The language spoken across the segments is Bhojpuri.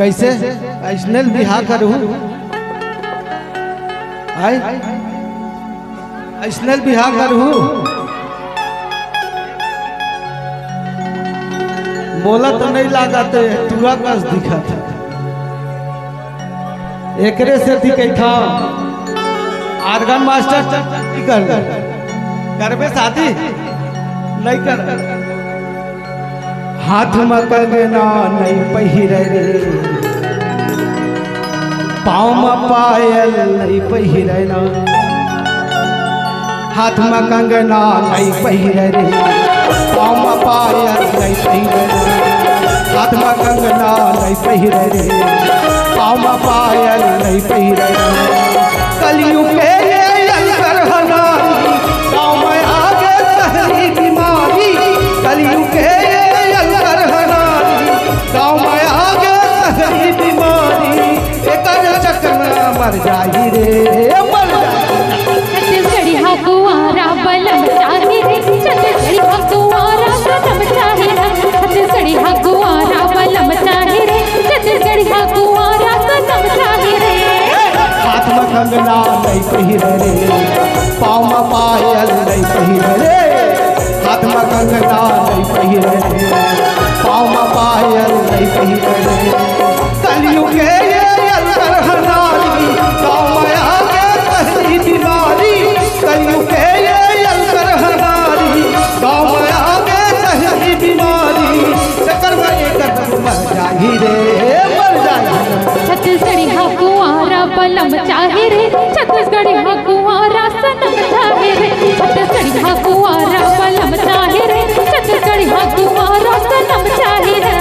कैसे ऐसनल बिहा करू आई ऐसनल बिहा करू मोला तो नहीं लागत तुआ कस दिखत एकरे से दिखे था आर्गन मास्टर करबे शादी नहीं कर हाथ में कंगना नहीं पहिरे रे पाँव में पायल नहीं पहिरे ना हाथ में कंगना नहीं पहिरे रे पाँव में पायल नहीं पहिरे हाथ में कंगना नहीं पहिरे रे पाँव में पायल नहीं पहिरे कलियुग के अंतर हनारी गाँव में आगे पहली बीमारी कलियुग के अंतर हनारी गाँव में आगे पहली बीमारी एक चक्कर में मर जाई रे मर छत्तीसगढ़ी हा कुंवारा बलम चाहे रे छत्तीसगढ़ी हा कुंवारा बलम चाहे रे छत्तीसगढ़ी हा कुंवारा बलम चाहे रे छत्तीसगढ़ी हा कुंवारा बलम चाहे रे हाथ में कंगना नहीं पहिरे रे पाँव में पायल नहीं पहिरे रे हाथ में कंगना नहीं पहिरे रे पाँव में पायल नहीं पहिरे रे कलियुग के अंतर हनारी गाँव में आगे पहली बीमारी कलियुग के अंतर हनारी गाँव में आगे पहली बीमारी चक्कर में एक मर जाही रे मर जाही छत्तीसगढ़ी हा कुंवारा बलम चाहे रे छत्तीसगढ़ी हा कुंवारा सनम चाहे रे छत्तीसगढ़ी हा कुंवारा बलम चाहे रे छत्तीसगढ़ी हा कुंवारा सनम चाहे रे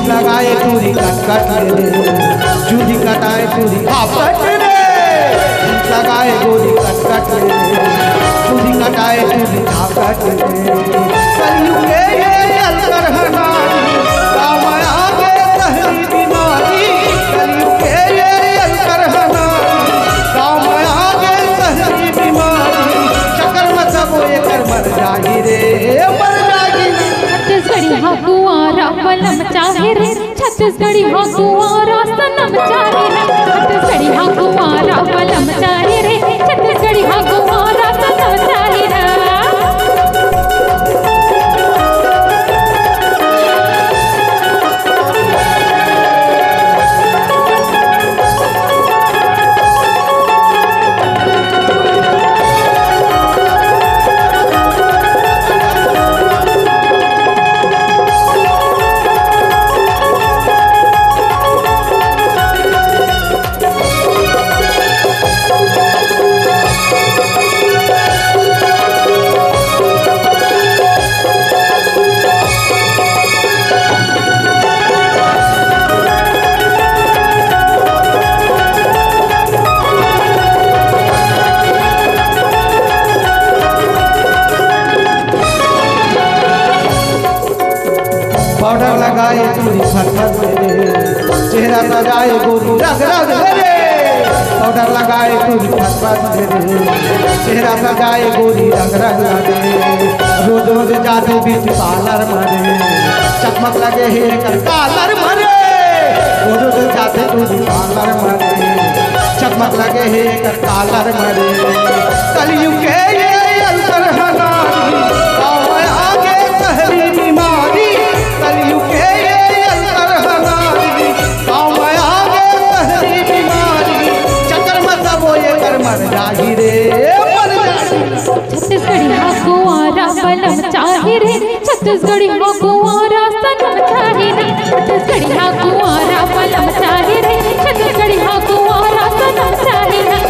लगाए चूड़ी कट रे चूड़ी कटाए चूड़ी कट रे लगाए चूड़ी कट रे चूड़ी कटाए चूड़ी कट रे कलियुग के अंतर हनारी गाँव में आगे पहली बीमारी कलियुग के अंतर हनारी गाँव में आगे पहली बीमारी चक्कर में सब एक मर जाही रे मर जाही छत्तीसगढ़ी हा कुंवारा बलम चाहे रे छत्तीसगढ़ी हा कुंवारा सनम चाहे रे छत्तीसगढ़ी हा कुंवारा बलम चाहे रे छत्तीसगढ़ी हा कुंवारा सनम चाहे रे पाउडर लगाए चूड़ी फट रे चेहरा सजाए गोरी रग रग रे पाउडर लगाए चूड़ी फट रे चेहरा सजाए गोरी रग रग रे रोज रोज जाते बीच पार्लर मरे चकमक लगे हे कर कालर मरे रोज रोज जाते बीच पार्लर मरे चकमक लगे हे कर कालर मरे कलियुग के अंतर हनारी गाँव में आगे पहली बीमारी कलियुग के अंतर हनारी गाँव में आगे पहली बीमारी चक्कर में सब ये कर मर जाही रे मर जाही छत्तीसगढ़ी हा कुंवारा बलम चाहे रे छत्तीसगढ़ी हा कुंवारा सनम चाहे रे छत्तीसगढ़ी हा कुंवारा बलम चाहे रे छत्तीसगढ़ी हा कुंवारा सनम चाहे रे